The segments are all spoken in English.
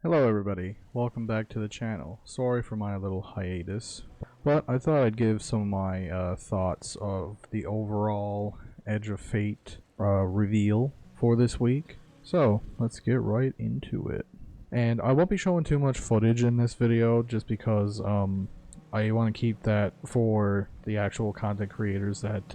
Hello everybody, welcome back to the channel. Sorry for my little hiatus, but I thought I'd give some of my thoughts of the overall Edge of Fate reveal for this week. So let's get right into it. And I won't be showing too much footage in this video just because I want to keep that for the actual content creators that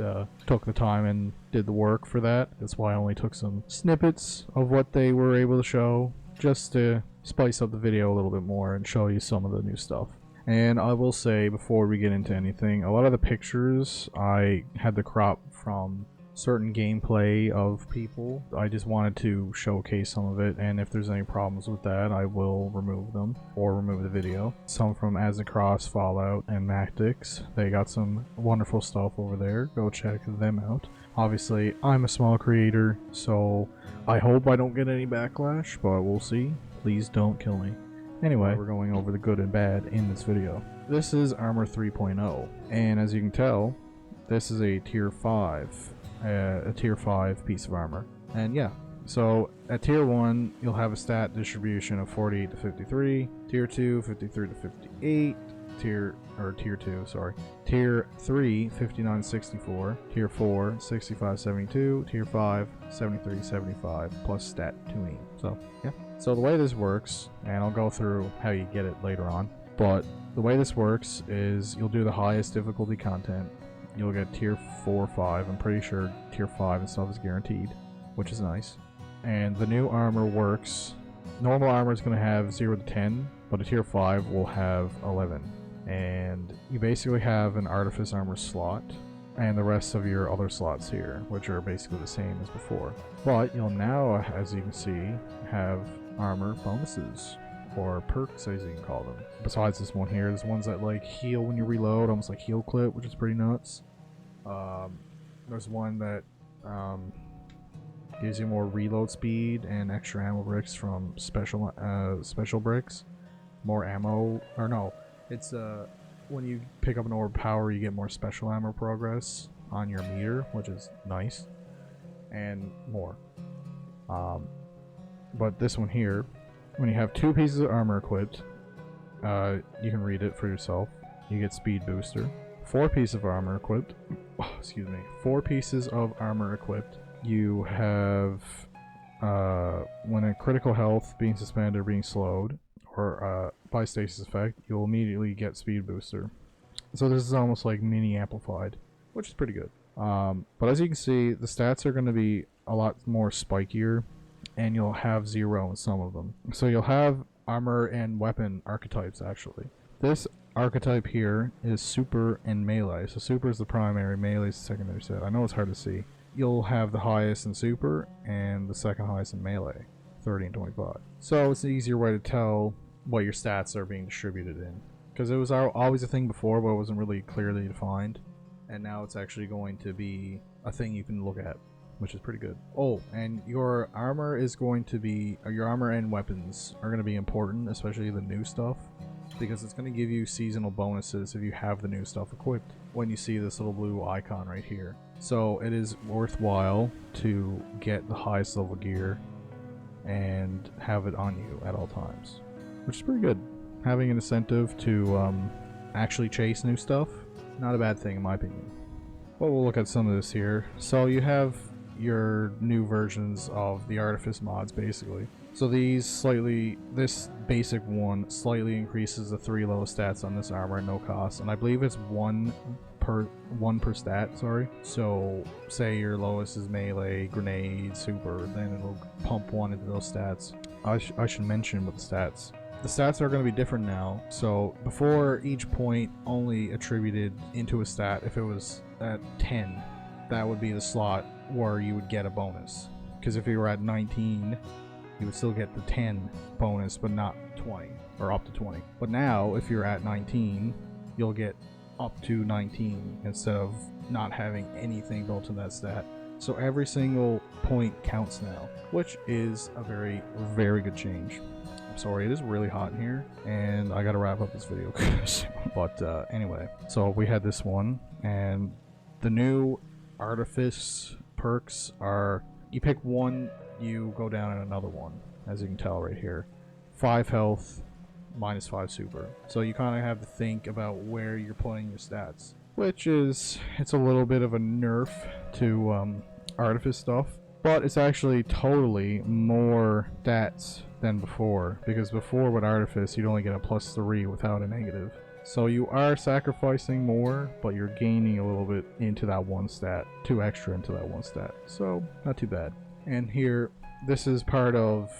took the time and did the work for that. That's why I only took some snippets of what they were able to show, just to spice up the video a little bit more and show you some of the new stuff. And I will say, before we get into anything, a lot of the pictures I had to crop from certain gameplay of people. I just wanted to showcase some of it, and if there's any problems with that, I will remove them or remove the video. Some from As Across, Fallout, and Mactix. They got some wonderful stuff over there. Go check them out. Obviously, I'm a small creator, so I hope I don't get any backlash, but we'll see. Please don't kill me. Anyway, we're going over the good and bad in this video. This is Armor 3.0, and as you can tell, this is a tier 5. A tier 5 piece of armor. And yeah, so at tier 1 you'll have a stat distribution of 48 to 53, tier 2 53 to 58, tier 3 59 64, tier 4 65 72, tier 5 73 75 plus stat tuning. So yeah, so the way this works, and I'll go through how you get it later on, but the way this works is you'll do the highest difficulty content. You'll get tier 4 or 5. I'm pretty sure tier 5 and stuff is guaranteed, which is nice. And the new armor works. Normal armor is going to have 0 to 10, but a tier 5 will have 11. And you basically have an artifice armor slot and the rest of your other slots here, which are basically the same as before. But you'll now, as you can see, have armor bonuses, or perks as you can call them. Besides this one here, there's ones that like heal when you reload, almost like heal clip, which is pretty nuts. There's one that gives you more reload speed and extra ammo bricks from special bricks. More ammo, or no, it's when you pick up an orb power, you get more special ammo progress on your meter, which is nice, and more. But this one here, when you have 2 pieces of armor equipped, you can read it for yourself. You get speed booster. 4 pieces of armor equipped. Oh, excuse me. 4 pieces of armor equipped. You have when a critical health being suspended or being slowed, or by stasis effect, you'll immediately get speed booster. So this is almost like mini amplified, which is pretty good. But as you can see, the stats are going to be a lot more spikier, and you'll have 0 in some of them. So you'll have armor and weapon archetypes actually. This archetype here is super and melee. So super is the primary, melee is the secondary set. I know it's hard to see. You'll have the highest in super and the second highest in melee, 30 and 25. So it's an easier way to tell what your stats are being distributed in. Because it was always a thing before, but it wasn't really clearly defined. And now it's actually going to be a thing you can look at, which is pretty good. Oh, and your armor is going to be, your armor and weapons are going to be important, especially the new stuff, because it's going to give you seasonal bonuses if you have the new stuff equipped when you see this little blue icon right here. So it is worthwhile to get the highest level gear and have it on you at all times, which is pretty good. Having an incentive to actually chase new stuff, not a bad thing in my opinion. But we'll look at some of this here. So you have your new versions of the artifice mods basically. So this basic one slightly increases the 3 lowest stats on this armor at no cost, and I believe it's one per stat, sorry. So say your lowest is melee, grenade, super, then it'll pump 1 into those stats. I should mention with the stats. The stats are going to be different now. So before, each point only attributed into a stat if it was at 10. That would be the slot where you would get a bonus. Because if you were at 19, you would still get the 10 bonus, but not 20, or up to 20. But now, if you're at 19, you'll get up to 19 instead of not having anything built in that stat. So every single point counts now, which is a very, very good change. I'm sorry, it is really hot in here, and I gotta wrap up this video soon. But anyway, so we had this one, and the new artifice perks are, you pick one, you go down in another one, as you can tell right here. 5 health, minus 5 super. So you kind of have to think about where you're putting your stats, which is, it's a little bit of a nerf to Artifice stuff, but it's actually totally more stats than before, because before with Artifice you'd only get a +3 without a negative. So you are sacrificing more, but you're gaining a little bit into that one stat, 2 extra into that one stat. So not too bad. And here, this is part of,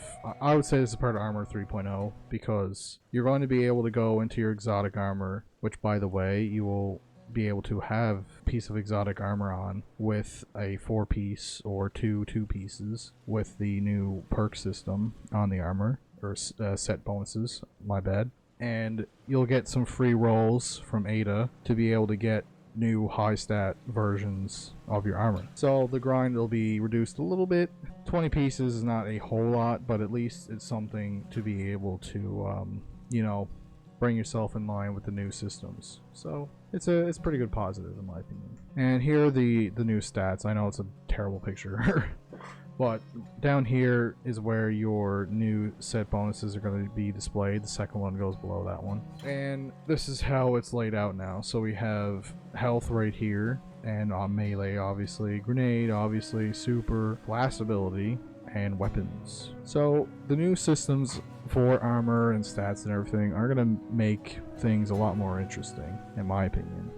I would say this is part of Armor 3.0, because you're going to be able to go into your exotic armor, which by the way, you will be able to have a piece of exotic armor on with a 4-piece or 2 2-pieces with the new perk system on the armor, or set bonuses, my bad. And you'll get some free rolls from Ada to be able to get new high stat versions of your armor. So the grind will be reduced a little bit. 20 pieces is not a whole lot, but at least it's something to be able to, you know, bring yourself in line with the new systems. So it's pretty good positive in my opinion. And here are the new stats. I know it's a terrible picture. But down here is where your new set bonuses are going to be displayed. The second one goes below that one. And this is how it's laid out now. So we have health right here, and melee obviously, grenade obviously, super, blast ability, and weapons. So the new systems for armor and stats and everything are going to make things a lot more interesting, in my opinion.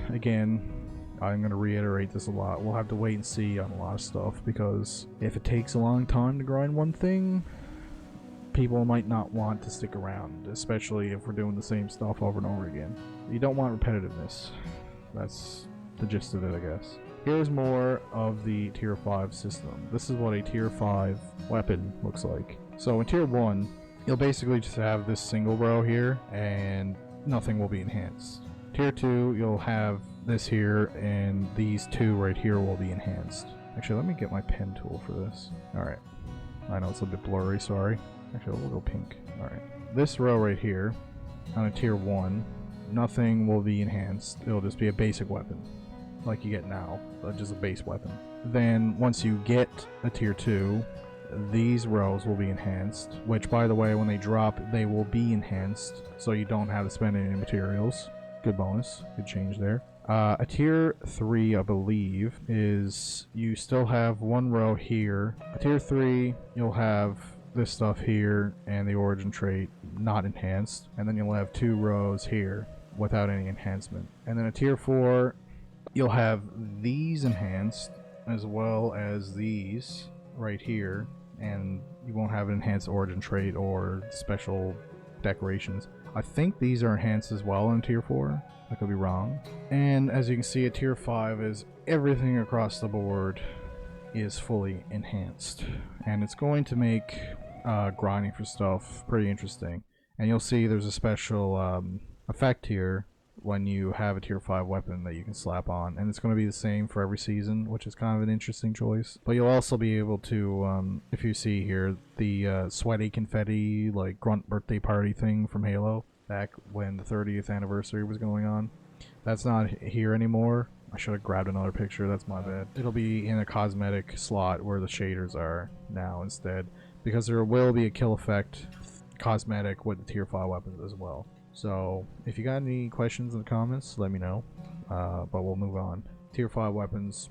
Again, I'm going to reiterate this a lot. We'll have to wait and see on a lot of stuff, because if it takes a long time to grind one thing, people might not want to stick around, especially if we're doing the same stuff over and over again. You don't want repetitiveness. That's the gist of it, I guess. Here's more of the tier 5 system. This is what a tier 5 weapon looks like. So in tier 1, you'll basically just have this single row here, and nothing will be enhanced. Tier 2, you'll have this here, and these 2 right here will be enhanced. Actually, let me get my pen tool for this. Alright. I know it's a bit blurry, sorry. Actually, we'll go pink. Alright. This row right here, on a tier 1, nothing will be enhanced. It'll just be a basic weapon, like you get now, just a base weapon. Then, once you get a tier 2, these rows will be enhanced, which, by the way, when they drop, they will be enhanced, so you don't have to spend any materials. Good bonus. Good change there. A tier 3, I believe, is you still have one row here. A tier 3, you'll have this stuff here and the origin trait not enhanced, and then you'll have 2 rows here without any enhancement. And then a tier 4, you'll have these enhanced as well as these right here, and you won't have an enhanced origin trait or special decorations. I think these are enhanced as well in tier 4. I could be wrong. And as you can see, a tier 5 is everything across the board is fully enhanced. And it's going to make grinding for stuff pretty interesting. And you'll see there's a special effect here when you have a tier 5 weapon that you can slap on. And it's going to be the same for every season, which is kind of an interesting choice. But you'll also be able to, if you see here, the sweaty confetti, like grunt birthday party thing from Halo, back when the 30th anniversary was going on. That's not here anymore. I should have grabbed another picture, that's my bad. It'll be in a cosmetic slot where the shaders are now instead, because there will be a kill effect cosmetic with the tier 5 weapons as well. So if you got any questions in the comments, let me know, but we'll move on. Tier 5 weapons,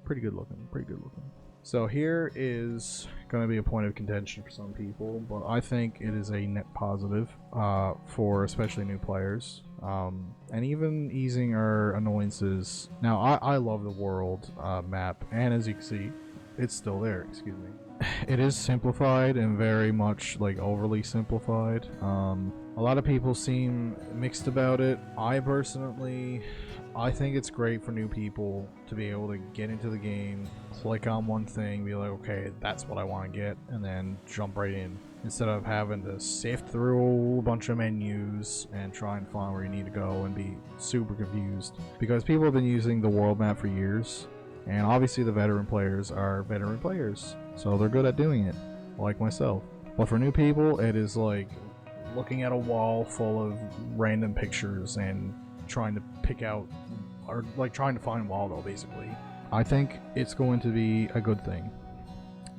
pretty good looking, pretty good looking. So here is going to be a point of contention for some people, but I think it is a net positive for especially new players, and even easing our annoyances. Now, I love the world map, and as you can see, it's still there, excuse me. It is simplified and very much like overly simplified. A lot of people seem mixed about it. I think it's great for new people to be able to get into the game, click on one thing, be like, okay, that's what I want to get, and then jump right in, instead of having to sift through a bunch of menus and try and find where you need to go and be super confused. Because people have been using the world map for years, and obviously the veteran players are veteran players, so they're good at doing it, like myself. But for new people, it is like looking at a wall full of random pictures and trying to pick out, or like trying to find Waldo, basically. I think it's going to be a good thing.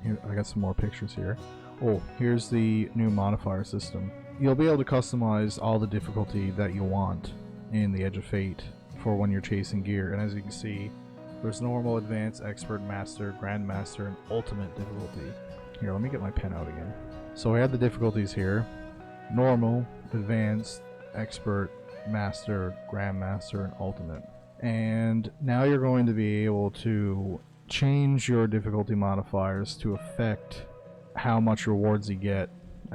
Here, I got some more pictures here. Oh, here's the new modifier system. You'll be able to customize all the difficulty that you want in the Edge of Fate for when you're chasing gear. And as you can see, there's normal, advanced, expert, master, grandmaster, and ultimate difficulty. Here, let me get my pen out again. So we have the difficulties here. Normal, advanced, expert, master, grandmaster, and ultimate. And now you're going to be able to change your difficulty modifiers to affect how much rewards you get,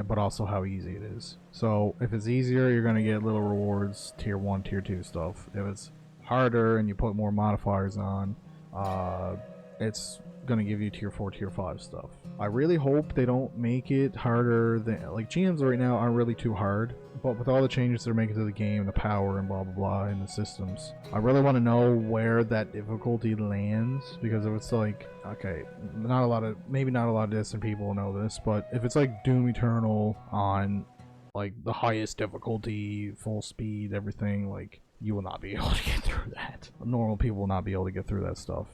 but also how easy it is. So if it's easier, you're going to get little rewards, tier 1, tier 2 stuff. If it's harder and you put more modifiers on, it's going to give you tier 4, tier 5 stuff. I really hope they don't make it harder than, like, GMs right now aren't really too hard, but with all the changes they're making to the game, the power and blah blah blah in the systems, I really want to know where that difficulty lands, because if it's like, okay, maybe not a lot of distant people know this, but if it's like Doom Eternal on like the highest difficulty, full speed, everything, like, you will not be able to get through that. Normal people will not be able to get through that stuff.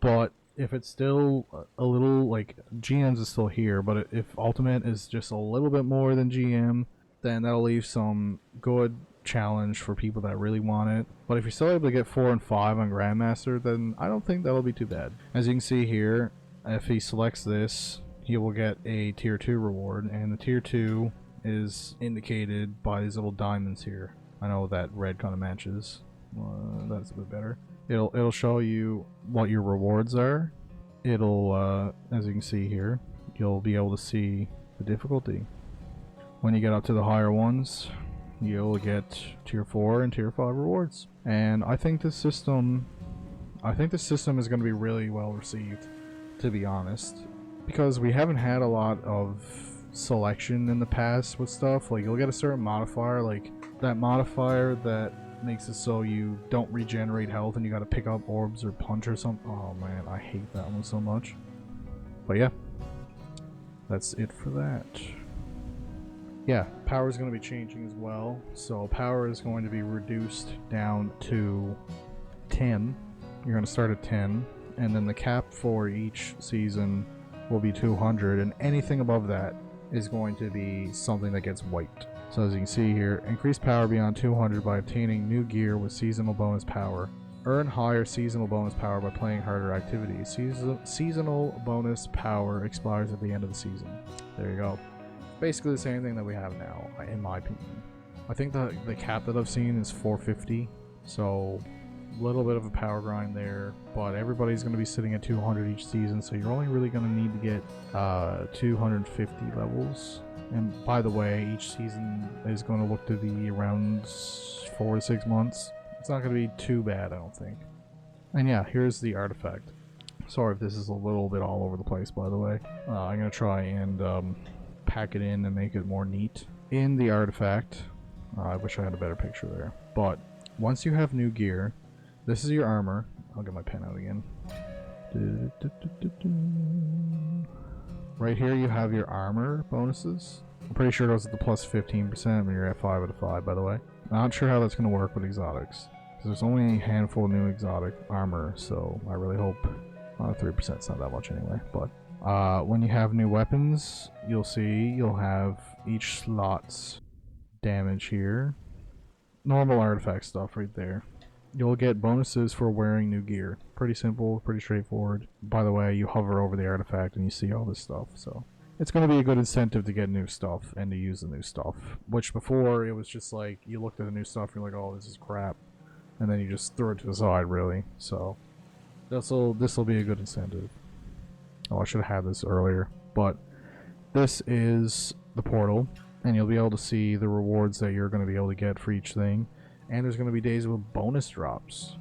But if it's still a little, like, GMs is still here, but if Ultimate is just a little bit more than GM, then that'll leave some good challenge for people that really want it. But if you're still able to get 4 and 5 on Grandmaster, then I don't think that'll be too bad. As you can see here, if he selects this, he will get a tier 2 reward, and the tier 2 is indicated by these little diamonds here. I know that red kind of matches. That's a bit better. It'll show you what your rewards are. It'll, as you can see here, you'll be able to see the difficulty. When you get up to the higher ones, you'll get tier 4 and tier 5 rewards. And I think this system is going to be really well received, to be honest, because we haven't had a lot of selection in the past with stuff. Like, you'll get a certain modifier, like that modifier that makes it so you don't regenerate health and you gotta pick up orbs or punch or something. Oh man, I hate that one so much. But yeah, that's it for that. Yeah, power is going to be changing as well. So power is going to be reduced down to 10. You're going to start at 10, and then the cap for each season will be 200, and anything above that is going to be something that gets wiped. So as you can see here, increase power beyond 200 by obtaining new gear with seasonal bonus power. Earn higher seasonal bonus power by playing harder activities. Seasonal bonus power expires at the end of the season. There you go. Basically the same thing that we have now, in my opinion. I think the cap that I've seen is 450, so a little bit of a power grind there, but everybody's going to be sitting at 200 each season, so you're only really going to need to get 250 levels. And by the way, each season is going to look to be around 4 to 6 months. It's not going to be too bad, I don't think. And yeah, here's the artifact. Sorry if this is a little bit all over the place, by the way. I'm going to try and pack it in and make it more neat. In the artifact, I wish I had a better picture there, but once you have new gear, this is your armor. I'll get my pen out again. Right here you have your armor bonuses. I'm pretty sure those are the plus 15% when you're at 5 out of 5, by the way. Not sure how that's going to work with exotics, because there's only a handful of new exotic armor, so I really hope 3% is not that much anyway. But when you have new weapons, you'll see you'll have each slot's damage here. Normal artifact stuff right there. You'll get bonuses for wearing new gear. Pretty simple, pretty straightforward. By the way, you hover over the artifact and you see all this stuff, so it's going to be a good incentive to get new stuff and to use the new stuff. Which before, it was just like, you looked at the new stuff and you're like, oh, this is crap, and then you just throw it to the side, really. So this'll be a good incentive. Oh, I should have had this earlier, but this is the portal, and you'll be able to see the rewards that you're going to be able to get for each thing. And there's going to be days with bonus drops.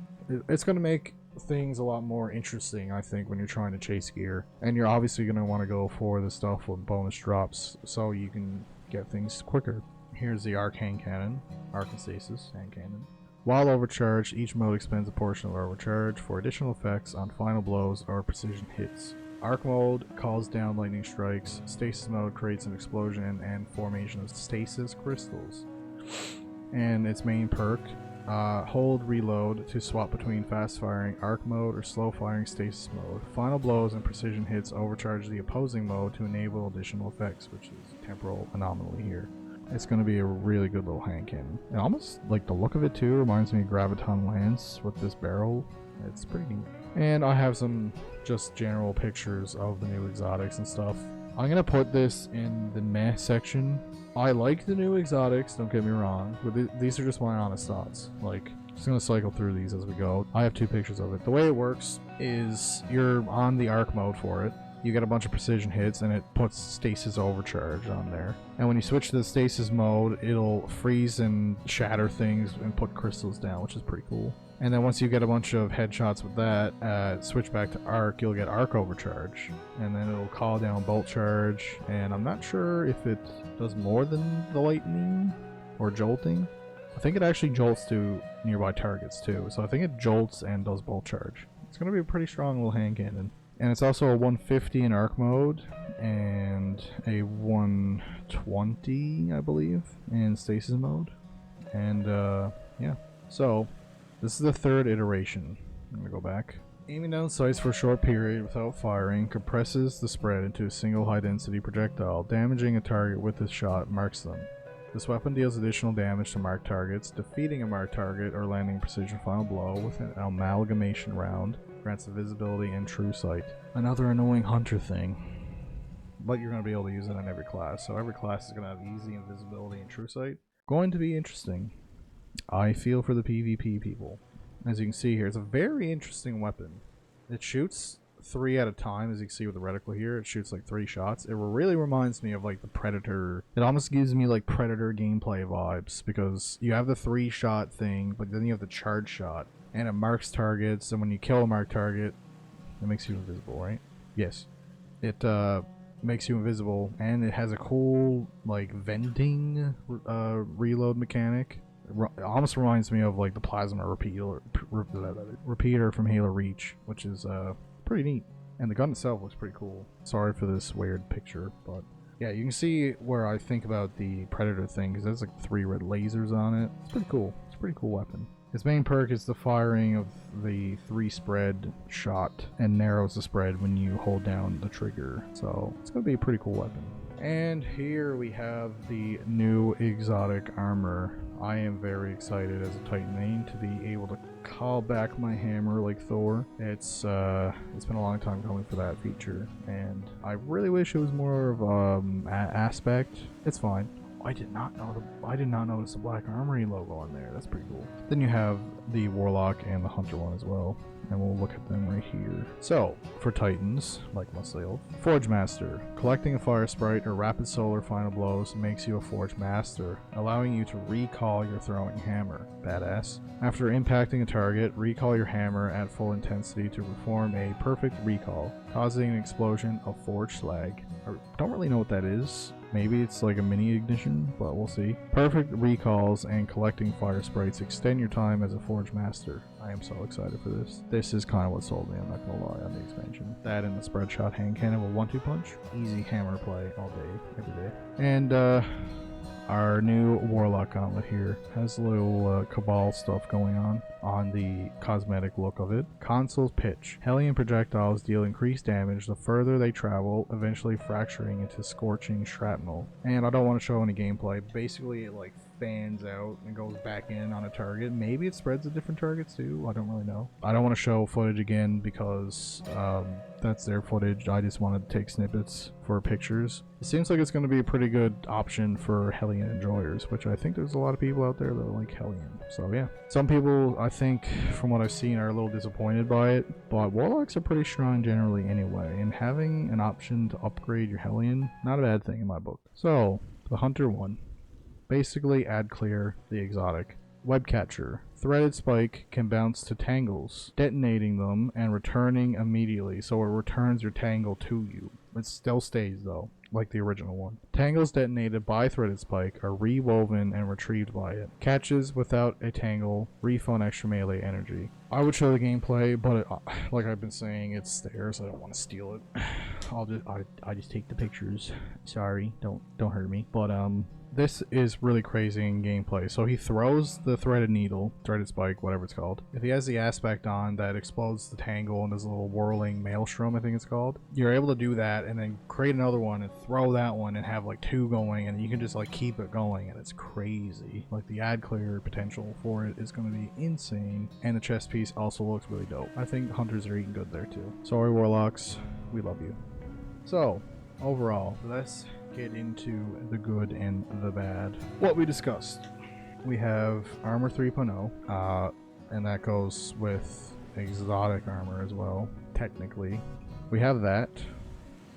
It's going to make things a lot more interesting, I think, when you're trying to chase gear. And you're obviously going to want to go for the stuff with bonus drops so you can get things quicker. Here's the Arcane Cannon, Arcane Stasis, and Cannon. While overcharged, each mode expends a portion of overcharge for additional effects on final blows or precision hits. Arc mode calls down lightning strikes. Stasis mode creates an explosion and formation of stasis crystals. And its main perk Hold reload to swap between fast firing arc mode or slow firing stasis mode. Final blows and precision hits overcharge the opposing mode to enable additional effects, which is temporal anomaly here. It's going to be a really good little hand cannon. And almost like the look of it too reminds me of Graviton Lance with this barrel. It's pretty neat. And I have some just general pictures of the new exotics and stuff. I'm going to put this in the meh section. I like the new exotics, don't get me wrong, but these are just my honest thoughts. Like, just gonna cycle through these as we go. I have 2 pictures of it. The way it works is you're on the arc mode for it. You get a bunch of precision hits and it puts stasis overcharge on there. And when you switch to the stasis mode, it'll freeze and shatter things and put crystals down, which is pretty cool. And then once you get a bunch of headshots with that, switch back to arc, you'll get arc overcharge. And then it'll call down bolt charge. And I'm not sure if it does more than the lightning or jolting. I think it actually jolts to nearby targets too. So I think it jolts and does bolt charge. It's going to be a pretty strong little hand cannon. And it's also a 150 in arc mode and a 120, I believe, in stasis mode. And yeah, so this is the 3rd iteration. I'm gonna go back. Aiming down sights for a short period without firing compresses the spread into a single high density projectile. Damaging a target with this shot marks them. This weapon deals additional damage to marked targets. Defeating a marked target or landing precision final blow with an amalgamation round grants invisibility and true sight. Another annoying hunter thing. But you're going to be able to use it on every class. So every class is going to have easy invisibility and true sight. Going to be interesting. I feel for the PvP people. As you can see here, it's a very interesting weapon. It shoots 3 at a time, as you can see with the reticle here. It shoots like 3 shots. It really reminds me of like the Predator. It almost gives me like Predator gameplay vibes, because you have the 3-shot thing, but then you have the charge shot. And it marks targets, and when you kill a marked target, it makes you invisible, right? Yes. It makes you invisible, and it has a cool like venting reload mechanic. It almost reminds me of like the plasma repeater from Halo Reach, which is pretty neat. And the gun itself looks pretty cool. Sorry for this weird picture, but yeah, you can see where I think about the Predator thing, because there's like 3 red lasers on it. It's pretty cool. It's a pretty cool weapon. Its main perk is the firing of the 3-spread shot, and narrows the spread when you hold down the trigger. So it's going to be a pretty cool weapon. And here we have the new exotic armor. I am very excited as a Titan main to be able to call back my hammer like Thor. It's been a long time coming for that feature, and I really wish it was more of aspect. It's fine. I did not notice the Black Armory logo on there. That's pretty cool. Then you have the Warlock and the Hunter one as well, and we'll look at them right here. So, for Titans, like myself, Forge Master. Collecting a fire sprite or rapid solar final blows makes you a Forge Master, allowing you to recall your throwing hammer. Badass. After impacting a target, recall your hammer at full intensity to perform a perfect recall, causing an explosion of forged slag. I don't really know what that is. Maybe it's like a mini ignition, but we'll see. Perfect recalls and collecting fire sprites extend your time as a Forge Master. I am so excited for this. This is kind of what sold me, I'm not gonna lie, on the expansion. That and the spread shot hand cannon with 1-2 punch. Easy hammer play all day, every day. And our new Warlock gauntlet here has a little Cabal stuff going on the cosmetic look of it. Console's pitch. Hellion projectiles deal increased damage the further they travel, eventually fracturing into scorching shrapnel. And I don't want to show any gameplay. Basically, it like fans out and goes back in on a target. Maybe it spreads to different targets too. I don't really know. I don't want to show footage again because that's their footage. I just want to take snippets for pictures. It seems like it's going to be a pretty good option for Hellion enjoyers, which I think there's a lot of people out there that like Hellion. So yeah, some people I think from what I've seen are a little disappointed by it, but Warlocks are pretty strong generally anyway, and having an option to upgrade your Hellion, not a bad thing in my book. So the Hunter one, basically add clear the exotic. Web catcher. Threaded spike can bounce to tangles, detonating them and returning immediately, so it returns your tangle to you. It still stays though, like the original one. Tangles detonated by threaded spike are rewoven and retrieved by it. Catches without a tangle refund extra melee energy. I would show the gameplay, but like I've been saying, it's theirs. I don't want to steal it. I just take the pictures. Sorry, don't hurt me. But this is really crazy in gameplay. So he throws the threaded needle, threaded spike, whatever it's called. If he has the aspect on that explodes the tangle and there's a little whirling maelstrom, I think it's called, you're able to do that and then create another one and throw that one and have like 2 going, and you can just like keep it going, and it's crazy. Like the ad clear potential for it is going to be insane, and the chest piece also looks really dope. I think hunters are eating good there too. Sorry warlocks, we love you. So overall, let's get into the good and the bad. What we discussed, we have armor 3.0, and that goes with exotic armor as well, technically. We have that,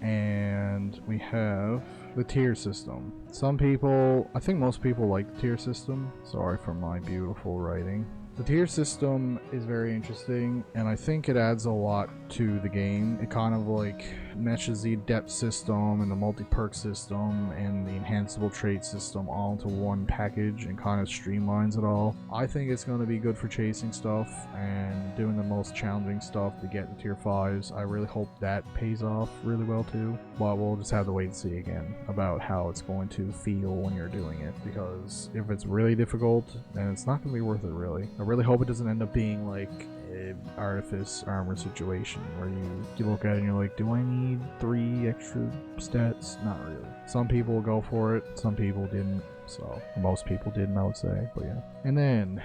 and we have the tier system. Some people, I think most people like the tier system. Sorry for my beautiful writing. The tier system is very interesting, and I think it adds a lot to the game. It kind of like meshes the adept system and the multi-perk system and the enhanceable trait system all into one package and kind of streamlines it all. I think it's going to be good for chasing stuff and doing the most challenging stuff to get the tier 5s. I really hope that pays off really well too, but we'll just have to wait and see again about how it's going to feel when you're doing it, because if it's really difficult, then it's not going to be worth it really. I really hope it doesn't end up being like an artifice armor situation where you look at it and you're like, do I need 3 extra stats? Not really. Some people go for it, some people didn't. So most people didn't, I would say, but yeah. And then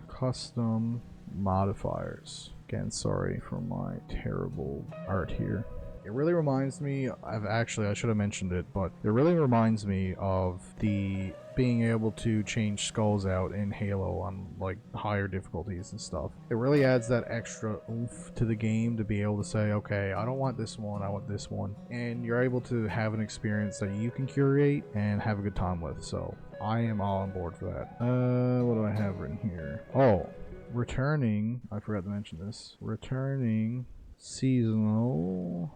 custom modifiers. Again, sorry for my terrible art here. It really reminds me of, actually I should have mentioned it, but it really reminds me of the being able to change skulls out in Halo on like higher difficulties and stuff. It really adds that extra oomph to the game to be able to say, okay, I don't want this one, I want this one. And you're able to have an experience that you can curate and have a good time with. So I am all on board for that. What do I have written here? Oh, returning, I forgot to mention this. Returning seasonal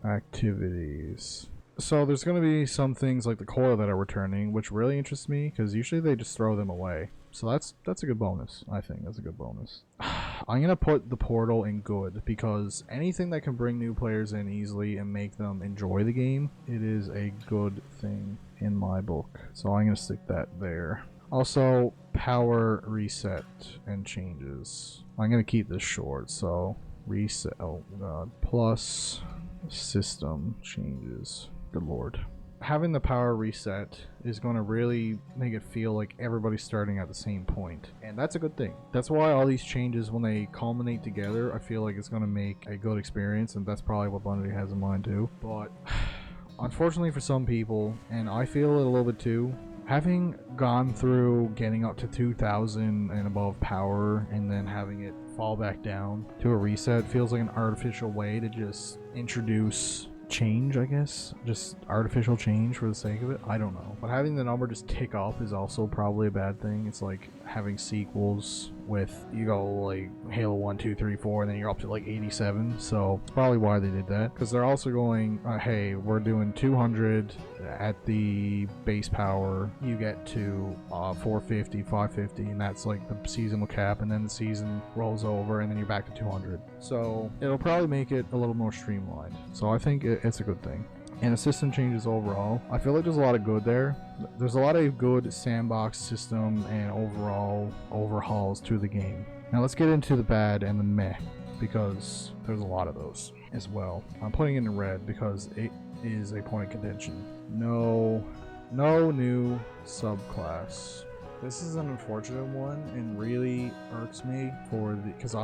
activities. So there's going to be some things like the coil that are returning, which really interests me because usually they just throw them away. So that's a good bonus. I think that's a good bonus. I'm going to put the portal in good because anything that can bring new players in easily and make them enjoy the game, it is a good thing in my book. So I'm going to stick that there. Also, power reset and changes. I'm going to keep this short, so reset, oh god, plus system changes. Good lord. Having the power reset is going to really make it feel like everybody's starting at the same point, and that's a good thing. That's why all these changes, when they culminate together, I feel like it's going to make a good experience, and that's probably what Bungie has in mind too. But unfortunately for some people, and I feel it a little bit too, having gone through getting up to 2,000 and above power and then having it fall back down to a reset feels like an artificial way to just introduce change, I guess. Just artificial change for the sake of it. I don't know. But having the number just tick up is also probably a bad thing. It's like having sequels with, you go like Halo 1, 2, 3, 4, and then you're up to like 87. So it's probably why they did that. Because they're also going, hey, we're doing 200 at the base power. You get to 450, 550, and that's like the seasonal cap. And then the season rolls over, and then you're back to 200. So it'll probably make it a little more streamlined. So I think it's a good thing. And the system changes overall. I feel like there's a lot of good there. There's a lot of good sandbox system and overall overhauls to the game. Now let's get into the bad and the meh, because there's a lot of those as well. I'm putting it in red because it is a point of contention. No new subclass. This is an unfortunate one and really irks me for the, because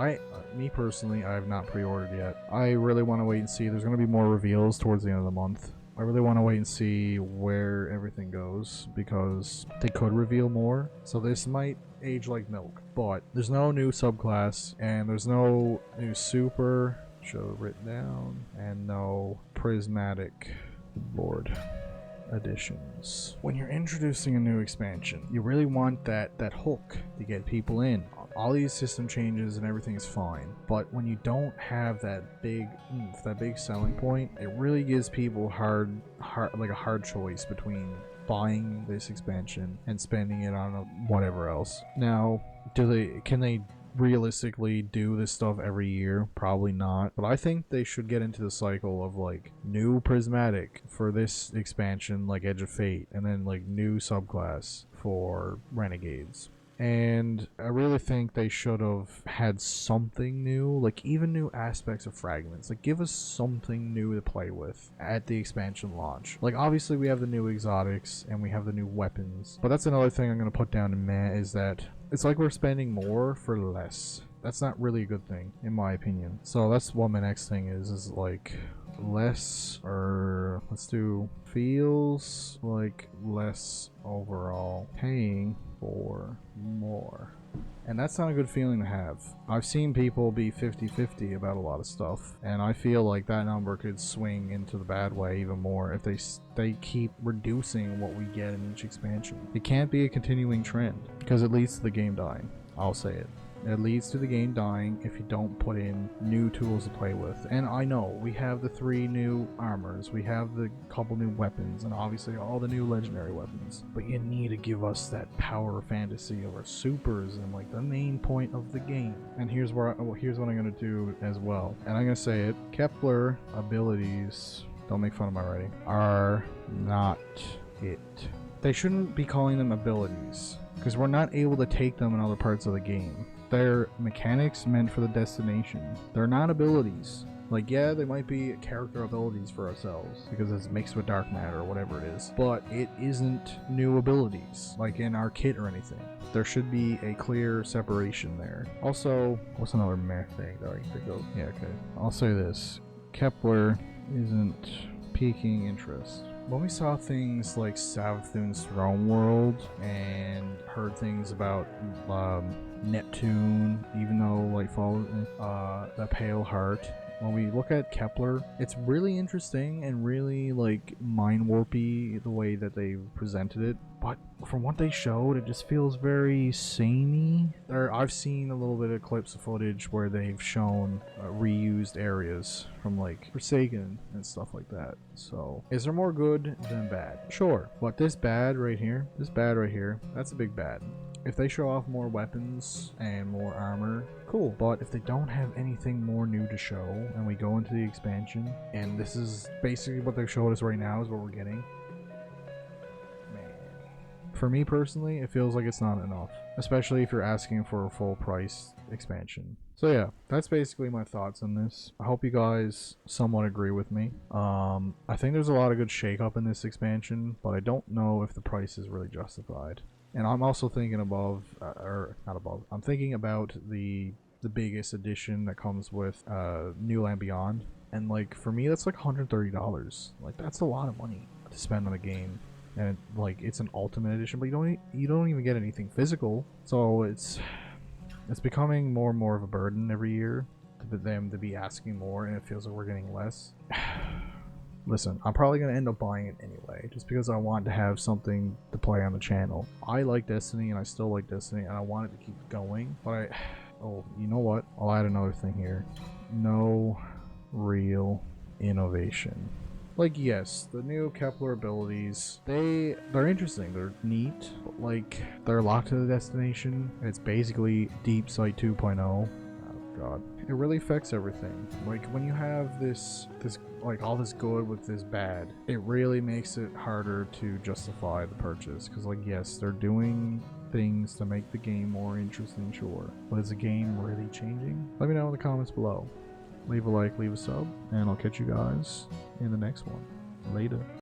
me personally, I have not pre-ordered yet. I really want to wait and see. There's going to be more reveals towards the end of the month. I really want to wait and see where everything goes because they could reveal more. So this might age like milk, but there's no new subclass and there's no new super, should have written down, and no prismatic board additions. When you're introducing a new expansion, you really want that hook to get people in. All these system changes and everything is fine, but when you don't have that big oomph, that big selling point, it really gives people like a hard choice between buying this expansion and spending it on whatever else. Now, can they realistically do this stuff every year? Probably not. But I think they should get into the cycle of like new prismatic for this expansion, like Edge of Fate, and then like new subclass for Renegades. And I really think they should have had something new, like even new aspects of fragments. Like give us something new to play with at the expansion launch. Like obviously we have the new exotics and we have the new weapons, but that's another thing I'm gonna put down in meh, is that it's like we're spending more for less. That's not really a good thing, in my opinion. So that's what my next thing is like less, or let's do feels like less overall, paying for more. And that's not a good feeling to have. I've seen people be 50-50 about a lot of stuff, and I feel like that number could swing into the bad way even more if they keep reducing what we get in each expansion. It can't be a continuing trend, because it leads to the game dying. I'll say it. It leads to the game dying if you don't put in new tools to play with. And I know we have the 3 new armors, we have the couple new weapons, and obviously all the new legendary weapons. But you need to give us that power fantasy of our supers and like the main point of the game. And here's what I'm gonna do as well. And I'm gonna say it: Kepler abilities, don't make fun of my writing, are not it. They shouldn't be calling them abilities, because we're not able to take them in other parts of the game. They're mechanics meant for the destination. They're not abilities. Like, yeah, they might be character abilities for ourselves because it's mixed with dark matter or whatever it is, but it isn't new abilities like in our kit or anything. There should be a clear separation there. Also, what's another meh thing that I can think of? Yeah, okay. I'll say this: Kepler isn't piquing interest. When we saw things like Savathun's Throne World and heard things about Neptune, even though like the Pale Heart, when we look at Kepler, it's really interesting and really like mind warpy the way that they presented it. But from what they showed, it just feels very samey. I've seen a little bit of clips of footage where they've shown reused areas from like Forsaken and stuff like that. So is there more good than bad? Sure. But this bad right here, that's a big bad. If they show off more weapons and more armor, cool. But if they don't have anything more new to show and we go into the expansion and this is basically what they've showed us right now is what we're getting, man, for me personally, it feels like it's not enough, especially if you're asking for a full price expansion. So yeah, that's basically my thoughts on this. I hope you guys somewhat agree with me. I think there's a lot of good shake-up in this expansion, but I don't know if the price is really justified. And I'm also thinking I'm thinking about the biggest edition that comes with New Land Beyond. And like for me, that's like $130. Like that's a lot of money to spend on a game. And like it's an ultimate edition, but you don't even get anything physical. So it's becoming more and more of a burden every year for them to be asking more, and it feels like we're getting less. Listen, I'm probably going to end up buying it anyway, just because I want to have something to play on the channel. I like Destiny, and I still like Destiny, and I want it to keep going, but oh, you know what? I'll add another thing here. No real innovation. Like, yes, the new Kepler abilities, they're interesting, they're neat, but like, they're locked to the destination, and it's basically Deep Sight 2.0. Oh, God. It really affects everything. Like, when you have this like all this good with this bad, it really makes it harder to justify the purchase. Because like, yes, they're doing things to make the game more interesting, sure, but is the game really changing? Let me know in the comments below. Leave a like, leave a sub, and I'll catch you guys in the next one. Later.